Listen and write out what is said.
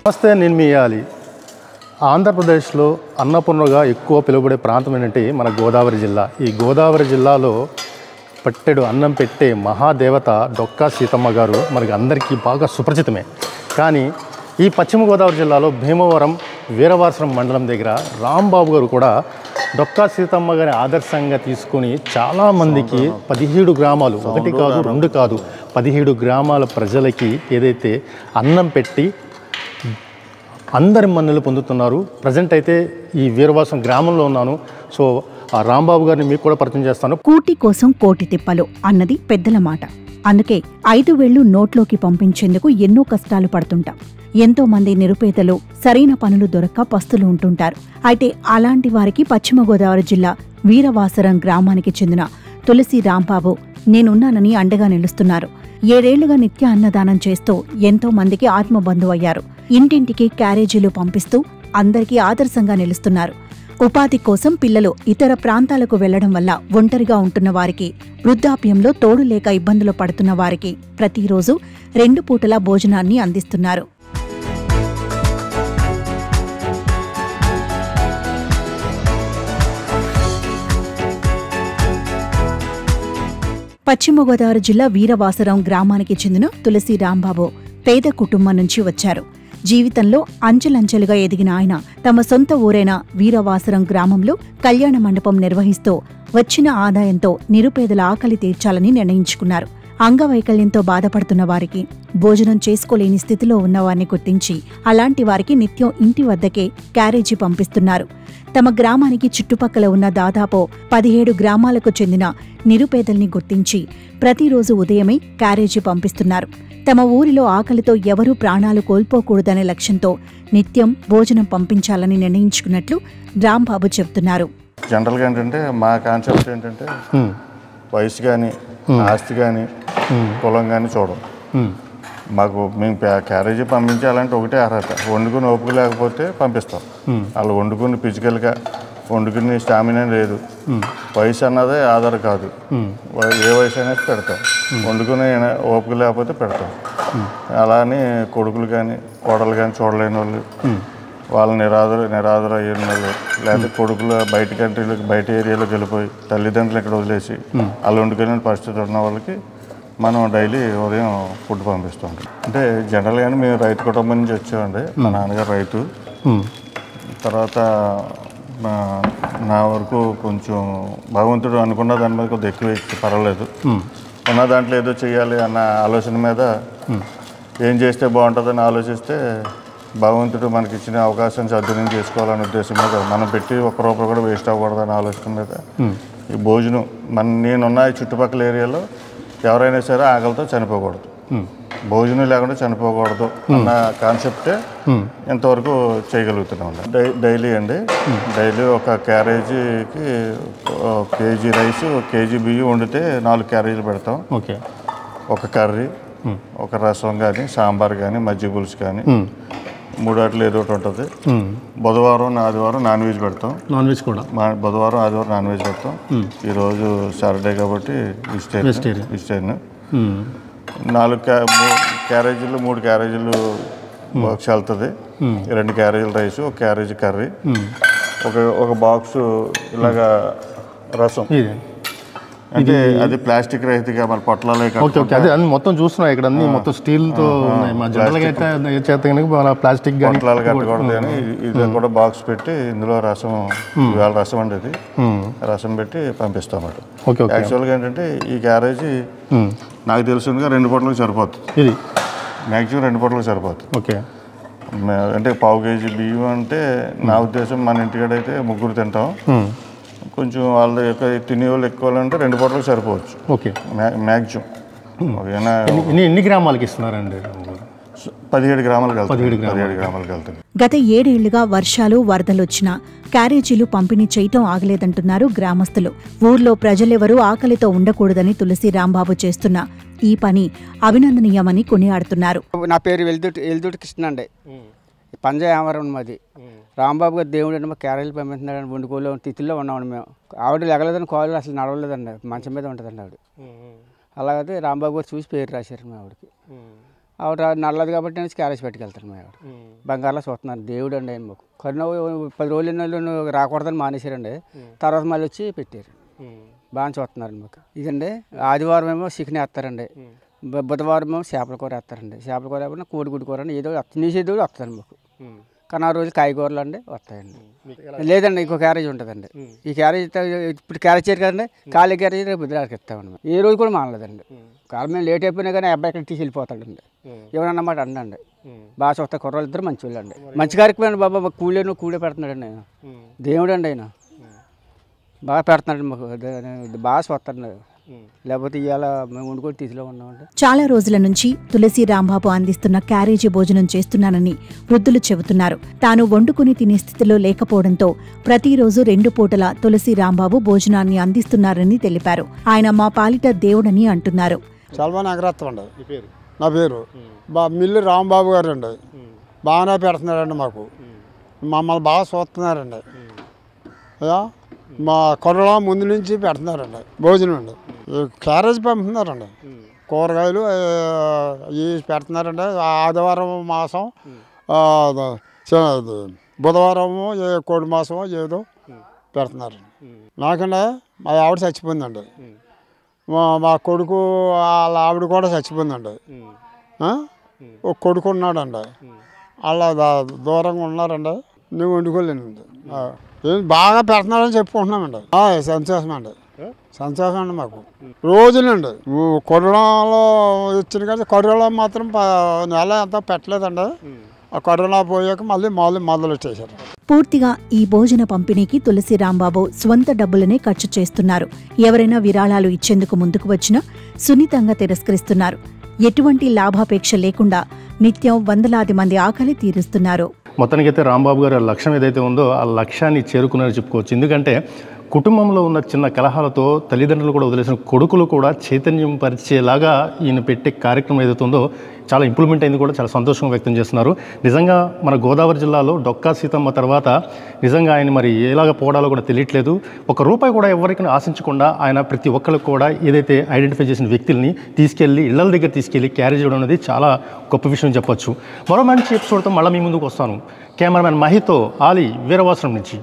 నమస్తే, నేను మీ యాలి. ఆంధ్రప్రదేశ్లో అన్నపూర్ణగా ఎక్కువ పిలువబడే ప్రాంతం ఏంటంటే మన గోదావరి జిల్లా. ఈ గోదావరి జిల్లాలో పట్టెడు అన్నం పెట్టే మహాదేవత డొక్కా సీతమ్మ గారు మనకి అందరికీ బాగా సుపరిచితమే. కానీ ఈ పశ్చిమ గోదావరి జిల్లాలో భీమవరం వీరవాసరం మండలం దగ్గర రాంబాబు గారు కూడా డొక్కా సీతమ్మ గారి ఆదర్శంగా తీసుకొని చాలామందికి 17 గ్రామాలు, ఒకటి కాదు రెండు కాదు 17 గ్రామాల ప్రజలకి ఏదైతే అన్నం పెట్టి అందరి మన్నలు పొందుతున్నారు. ప్రజెంట్ అయితే ఈ వీరవాసం గ్రామంలో ఉన్నాను. సో ఆ రాంబాబు గారిని మీకు కూడా పరిచయం చేస్తాను. కూటి కోసం కోటి తిప్పలు అన్నది పెద్దల మాట. అందుకే 5 వేళ్లు నోట్లోకి పంపించేందుకు ఎన్నో కష్టాలు పడుతుంటాం. ఎంతో మంది నిరుపేదలు సరైన పనులు దొరక్క పస్తులు ఉంటుంటారు. అయితే అలాంటి వారికి పశ్చిమ గోదావరి జిల్లా వీరవాసరం గ్రామానికి చెందిన తులసి రాంబాబు నేనున్నానని అండగా నిలుస్తున్నారు. 7 ఏళ్లుగా నిత్య అన్నదానం చేస్తూ ఎంతో మందికి ఆత్మబంధువు అయ్యారు. ఇంటింటికి క్యారేజీలు పంపిస్తూ అందరికీ ఆదర్శంగా నిలుస్తున్నారు. ఉపాధి కోసం పిల్లలు ఇతర ప్రాంతాలకు వెళ్లడం వల్ల ఒంటరిగా ఉంటున్న వారికి, వృద్ధాప్యంలో తోడు లేక ఇబ్బందులు పడుతున్న వారికి ప్రతిరోజు 2 పూటల భోజనాన్ని అందిస్తున్నారు. పశ్చిమ గోదావరి జిల్లా వీరవాసరం గ్రామానికి చెందిన తులసి రాంబాబు పేద కుటుంబం నుంచి వచ్చారు. జీవితంలో అంచెలంచెలుగా ఎదిగిన ఆయన తమ సొంత ఊరైన వీరవాసరం గ్రామంలో కళ్యాణ మండపం నిర్వహిస్తూ వచ్చిన ఆదాయంతో నిరుపేదల ఆకలి తీర్చాలని నిర్ణయించుకున్నారు. అంగవైకల్యంతో బాధపడుతున్న వారికి, భోజనం చేసుకోలేని స్థితిలో ఉన్నవారిని గుర్తించి అలాంటి వారికి నిత్యం ఇంటి వద్దకే క్యారేజీ పంపిస్తున్నారు. తమ గ్రామానికి చుట్టుపక్కల ఉన్న దాదాపు 17 గ్రామాలకు చెందిన నిరుపేదల్ని గుర్తించి ప్రతిరోజు ఉదయమే క్యారేజీ పంపిస్తున్నారు. తమ ఊరిలో ఆకలితో ఎవరూ ప్రాణాలు కోల్పోకూడదనే లక్ష్యంతో నిత్యం భోజనం పంపించాలని నిర్ణయించుకున్నట్లు రాంబాబు చెబుతున్నారు. జనరల్గా ఏంటంటే మా కాన్సెప్ట్ ఏంటంటే వయసు కానీ, ఆస్తి కానీ, కులం కానీ చూడం. మేము క్యారేజీ పంపించాలంటే ఒకటే అర్హత, వండుకుని ఓపిక లేకపోతే పంపిస్తాం. వాళ్ళు వండుకుని ఫిజికల్గా వండుకుని స్టామినా లేదు, వయసు అన్నదే ఆధార్ కాదు. ఏ వయసు అనేది పెడతాం, వండుకుని ఓపిక లేకపోతే పెడతాం. అలానే కొడుకులు కానీ కోడలు కానీ చూడలేని వాళ్ళు, వాళ్ళు నిరాదర అయిన వాళ్ళు, లేకపోతే కొడుకులు బయట కంట్రీలకు బయట ఏరియాలోకి వెళ్ళిపోయి తల్లిదండ్రులు ఇక్కడ వదిలేసి వాళ్ళు వండుకునే పరిస్థితి ఉన్న వాళ్ళకి మనం డైలీ ఉదయం ఫుడ్ పంపిస్తూ ఉంటాం. అంటే జనరల్గానే మేము రైతు కుటుంబం నుంచి వచ్చామండి. మా నాన్నగారు రైతు. తర్వాత నా వరకు కొంచెం భగవంతుడు అనుకున్న దాని మీద కొద్దిగా ఎక్కువ ఇచ్చి పర్వాలేదు, ఉన్న దాంట్లో ఏదో చేయాలి అన్న ఆలోచన మీద ఏం చేస్తే బాగుంటుందని ఆలోచిస్తే భగవంతుడు మనకి ఇచ్చిన అవకాశాన్ని సద్వినియోగం చేసుకోవాలనే ఉద్దేశం మీద మనం పెట్టి ఒక్క రూపాయి కూడా వేస్ట్ అవ్వకూడదని ఆలోచన మీద ఈ భోజనం నేనున్న ఈ చుట్టుపక్కల ఏరియాలో ఎవరైనా సరే ఆకలితో చనిపోకూడదు, భోజనం లేకుండా చనిపోకూడదు అన్న కాన్సెప్టే ఇంతవరకు చేయగలుగుతున్నాం. డైలీ అండి, డైలీ ఒక క్యారేజీకి కేజీ రైస్, కేజీ బియ్యం వండితే 4 క్యారేజీలు పెడతాం. ఒక కర్రీ, ఒక రసం కానీ, సాంబార్ కానీ, మజ్జిగ పులుసు కానీ, 3 అట్లు ఏదో ఒకటి ఉంటుంది. బుధవారం ఆదివారం నాన్ వెజ్ పెడతాం. బుధవారం ఆదివారం నాన్ వెజ్ పెడతాం. ఈరోజు సాటర్డే కాబట్టి వెజిటేరియన్. 4 క్యారేజీలు 3 క్యారేజీలు బాక్స్ వెళ్తుంది. 2 క్యారేజీలు రైస్, 1 క్యారేజీ కర్రీ, ఒక బాక్సు ఇలాగా రసం. అంటే అది ప్లాస్టిక్ రహితగా మన పొట్లాలే మొత్తం చూస్తున్నాం ఇక్కడ అన్ని మొత్తం స్టీల్తో ప్లాస్టిక్ పొట్లాలు కట్టకూడదు అని ఇది కూడా బాక్స్ పెట్టి ఇందులో రసం, ఇవాళ రసం అండి, ఇది రసం పెట్టి పంపిస్తామాట. యాక్చువల్గా ఏంటంటే ఈ క్యారేజీ నాకు తెలిసిందిగా 2 పూటలకు సరిపోతుంది. ఇది మ్యాక్సిమం 2 పూటలకు సరిపోతుంది. అంటే 1/2 కేజీ బియ్యం అంటే నా ఉద్దేశం మన ఇంటికాడైతే 3 తింటాం. కొంచెం వాళ్ళ యొక్క తినే వాళ్ళు ఎక్కువ అంటే 2 పూటలకు సరిపోవచ్చు. మ్యాక్సిమం. ఎన్ని గ్రామాలకి ఇస్తున్నారండి? 17 గ్రామాలకు వెళ్తుంది. గత 7 ఏళ్లుగా వర్షాలు వరదలొచ్చినా క్యారేజీలు పంపిణీ చేయటం ఆగలేదంటున్నారు గ్రామస్తులు. ఊర్లో ప్రజలెవరూ ఆకలితో ఉండకూడదని తులసి రాంబాబు చేస్తున్న ఈ పని అభినందనీయమని కొనియాడుతున్నారు. నా పేరు ఎల్దుటి కృష్ణ అండి, పంజావరం మాది. రాంబాబు గారు దేవుడు అంటే మా క్యారేజీలు పంపిస్తున్నాడు. వండుకోలో తిథిలో ఉన్నామండి మేము. ఆవిడ లెగలేదని కాళ్ళు అసలు నడవలేదండి, మంచం మీద ఉంటుందండి ఆవిడ. అలాగైతే రాంబాబు గారు చూసి పేరు రాశారు మా ఆవిడకి. ఆవిడ నల్లది కాబట్టి నేను క్యారేజ్ పెట్టుకెళ్తాను మా ఆవిడ బంగారులో చూస్తున్నాను దేవుడు అండి ఆయన మాకు కరోనా 10 రోజులు రాకూడదని మానేశారండి తర్వాత మళ్ళీ వచ్చి పెట్టారు బాగా చూస్తున్నారు మాకు ఇదండి ఆదివారం ఏమో చికెన్ వేస్తారండి బుధవారం ఏమో చేపల కూర వేస్తారండి చేపల కూర ఏమో కోడిగుడ్డు కూర అండి ఏదో నీసేది కూడా వస్తుంది మాకు కానీ ఆ రోజు కాయగూరలు అండి వస్తాయండి లేదండి ఇంకో క్యారేజ్ ఉంటుందండి ఈ క్యారేజ్ ఇప్పుడు క్యారేజ్ చేయరు కదండి ఖాళీ క్యారేజ్ రేపు బుధవారికి ఇస్తామండి ఏ రోజు కూడా మానలేదండి కాలం మేము లేట్ అయిపోయినా కానీ అబ్బాయి ఇక్కడ తీసి వెళ్ళిపోతాడండి ఏమన్నమాట అండి బాగా చూస్తా కుర్రోళ్ళు ఇద్దరు మంచి వాళ్ళు అండి మంచి కార్యక్రమం బాబా కూలే పెడుతున్నాడండి ఆయన దేవుడు అండి ఆయన బాగా పెడుతున్నాడు మాకు బాగా చూస్తాడు లేకపోతే ఇవాళ మేము వండుకొని తీసిలో ఉన్నామండి. చాలా రోజుల నుంచి తులసి రాంబాబు అందిస్తున్న క్యారేజీ భోజనం చేస్తున్నానని వృద్ధులు చెబుతున్నారు. తాను వండుకుని తినే స్థితిలో లేకపోవడంతో ప్రతిరోజు 2 పూటల తులసి రాంబాబు భోజనాన్ని అందిస్తున్నారని తెలిపారు. ఆయన మా పాలిట దేవుడని అంటున్నారు. నా పేరు మిల్లి రాంబాబు గారు అండి. బాగానే పెడుతున్నారండి మాకు, మమ్మల్ని బాగా చూస్తున్నారండి. మా కొరలో ముందు నుంచి పెడుతున్నారండి భోజనం అండి. క్యారేజ్ పంపుతున్నారండి, కూరగాయలు ఇవి పెడుతున్నారండి. ఆదివారం మాసం బుధవారము కోడి మాసమో ఏదో పెడుతున్నారండి. నాకంటే మా ఆవిడ చచ్చిపోయిందండి, మా కొడుకు వాళ్ళ ఆవిడ కూడా చచ్చిపోయిందండి. ఒక కొడుకు ఉన్నాడండి, అలా దూరంగా ఉన్నారండి. నువ్వు వండుకోలేనండి. బాగా పెడుతున్నారని చెప్పుకుంటున్నామండి. సంతోషం అండి, సంతోషం అండి మాకు. రోజులండి కరోనాలో ఇచ్చిన కానీ కరోనా మాత్రం నెల ఎంత పెట్టలేదండి. ఆ కరోనా పోయాక మళ్ళీ మొదలు చేశారు. పూర్తిగా ఈ భోజన పంపిణీకి తులసి రాంబాబు స్వంత డబ్బులనే ఖర్చు చేస్తున్నారు. ఎవరైనా విరాళాలు ఇచ్చేందుకు ముందుకు వచ్చినా సున్నితంగా తిరస్కరిస్తున్నారు. ఎటువంటి లాభాపేక్ష లేకుండా నిత్యం వందలాది మంది ఆకలి తీరుస్తున్నారు. మొత్తానికైతే రాంబాబు గారి లక్ష్యం ఏదైతే ఉందో ఆ లక్ష్యాన్ని చేరుకున్నారని చెప్పుకోవచ్చు. ఎందుకంటే కుటుంబంలో ఉన్న చిన్న కలహాలతో తల్లిదండ్రులు కూడా వదిలేసిన కొడుకులు కూడా చైతన్యం పరిచేలాగా ఈయన పెట్టే కార్యక్రమం ఏదైతే ఉందో చాలా ఇంప్లిమెంట్ అయింది, కూడా చాలా సంతోషంగా వ్యక్తం చేస్తున్నారు. నిజంగా మన గోదావరి జిల్లాలో డొక్కా సీతమ్మ తర్వాత నిజంగా ఆయన మరి ఎలాగ పోవడాలో కూడా తెలియట్లేదు. ₹1 కూడా ఎవరికి ఆశించకుండా ఆయన ప్రతి ఒక్కరికి కూడా ఏదైతే ఐడెంటిఫై చేసిన వ్యక్తుల్ని తీసుకెళ్ళి ఇళ్ల దగ్గర తీసుకెళ్ళి క్యారేజ్ చేయడం అనేది చాలా గొప్ప విషయం చెప్పొచ్చు. మరో మంచి ఎపిసోడ్తో మళ్ళీ మీ ముందుకు వస్తాను. కెమెరామెన్ మహితో ఆలీ వీరవాసరం నుంచి.